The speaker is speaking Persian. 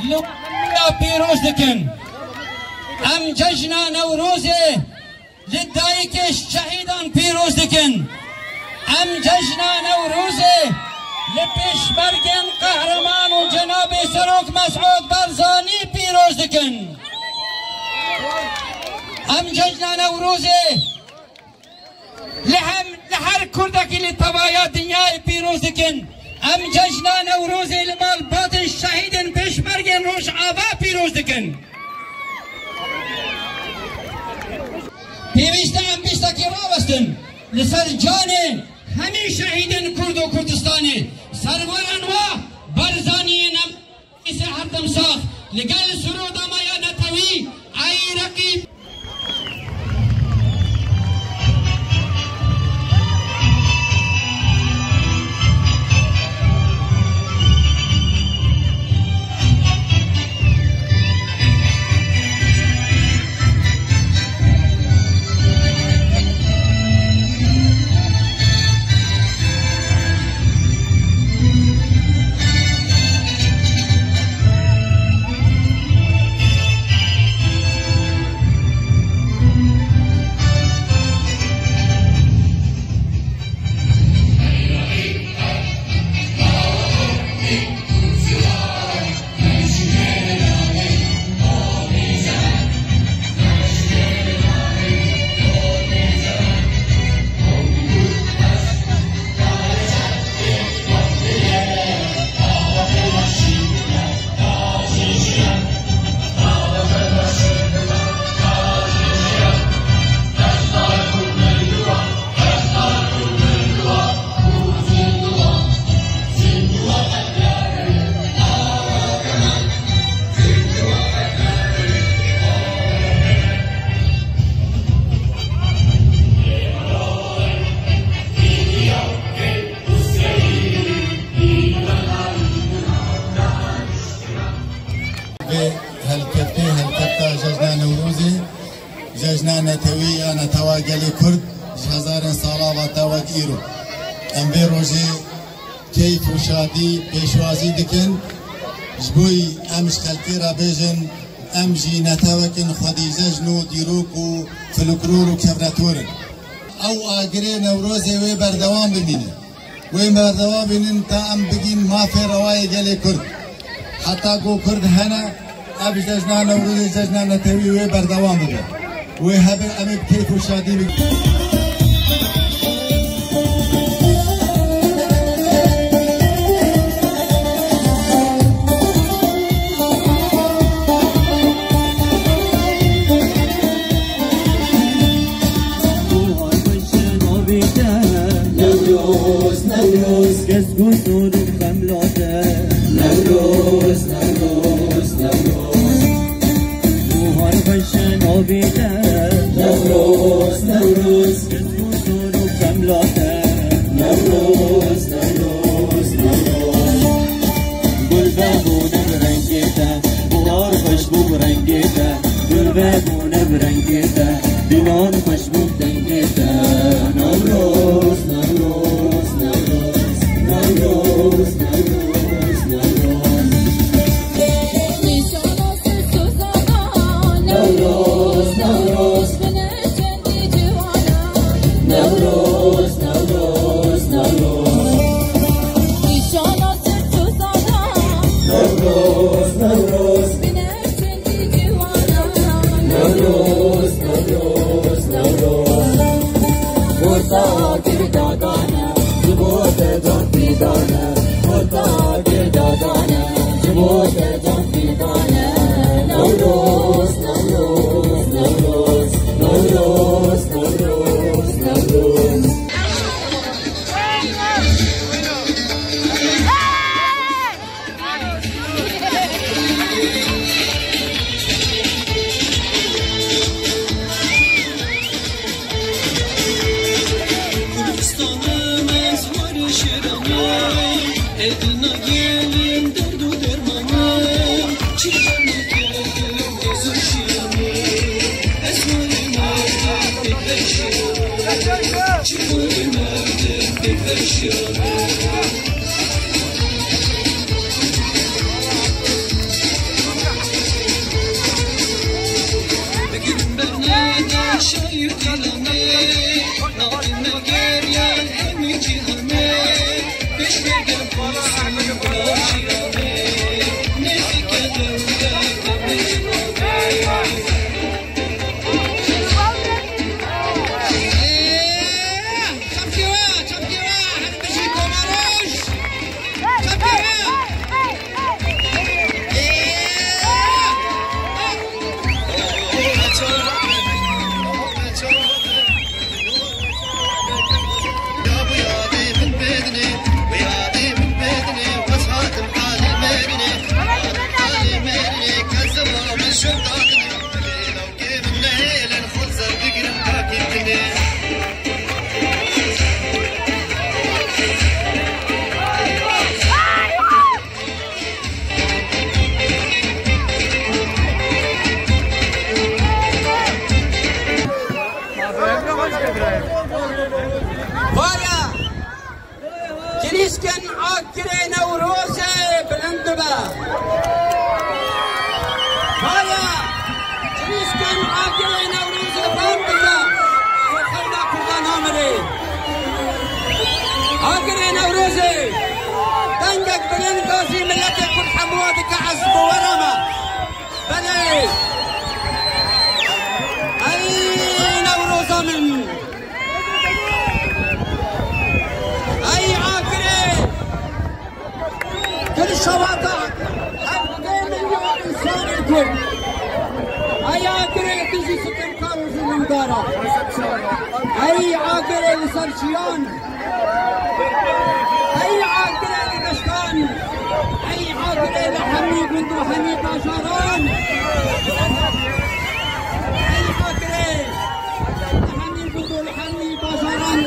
لوحمية بيروز دكن ام ججنا نوروزي للدايك الشهيدان بيروز دكن ام ججنا نوروزي لبيشمركن قهرمان وجناب سروك مسعود برزاني بيروز دكن ام ججنا نوروزي لحر كردك للطبايا دنيا بيروز دكن ام ججنا نوروزي لمال بات الشهيد بيشمركن روش آبا بيروز دكن پیوسته ام بیستکی راوستن لسر جان همین شهیدان کرد و کردستانی سروران و برزانی نم ایسه هردم ساخ لگل سرود مایا نتوی ای رقیب جشن نتوی انا تواجلی کرد هزار سالا و تواج ایرو ام به روزی کیف و شادی پیشوازی دکن جبوی امش خلقی را بیجن ام جی نتوکن خودی جشنو دیروک و فلکلور و کبراتورن او آگری نوروزی وی بردوام ببینه وی بردوام ببینن تا ام بگین مافی روای گلی کرد حتی گو کرد هنه اب جشن نوروزی جشن نتوی وی بردوام ببینه وهذا الأمر كيف وشادي نوروز نوروز كسبوا صور خملاته نوروز نوروز نوروز موهار بشن آبیده نوروز نوروز كسبوا صور خملاته نوروز نوروز نوروز گل بابونه برنگیده بوار خوشبو برنگیده گل بابونه برنگیده دیوان خوشبو دنگیده نوروز نوروز نوروز نوروز نوروز نوروز نوروز نوروز نوروز نوروز نوروز نوروز نوروز نوروز نوروز مرتاقر دادانه جبوت جان پیدانه مرتاقر دادانه جبوت جان پیدانه نوروز نوروز نوروز نوروز نوروز نوروز Edna gelin derdu dermanım Çiğdemli geldim ezuşimi Esma'yı merdim bekleşimi Çıkmayı merdim bekleşimi غازي ملتي كل حمودك عزب ورمى بلي أي نوروز من أي عاقري كل الشواطئ حتى مليون إنسان الكل أي عاقري تجي سكن كاروز المدارة أي عاقري لسرشيان أي عاقري لدشتان أي عاقري لحمي بنت وحمي باشاران أي عاقري لحمي بنت وحمي باشاران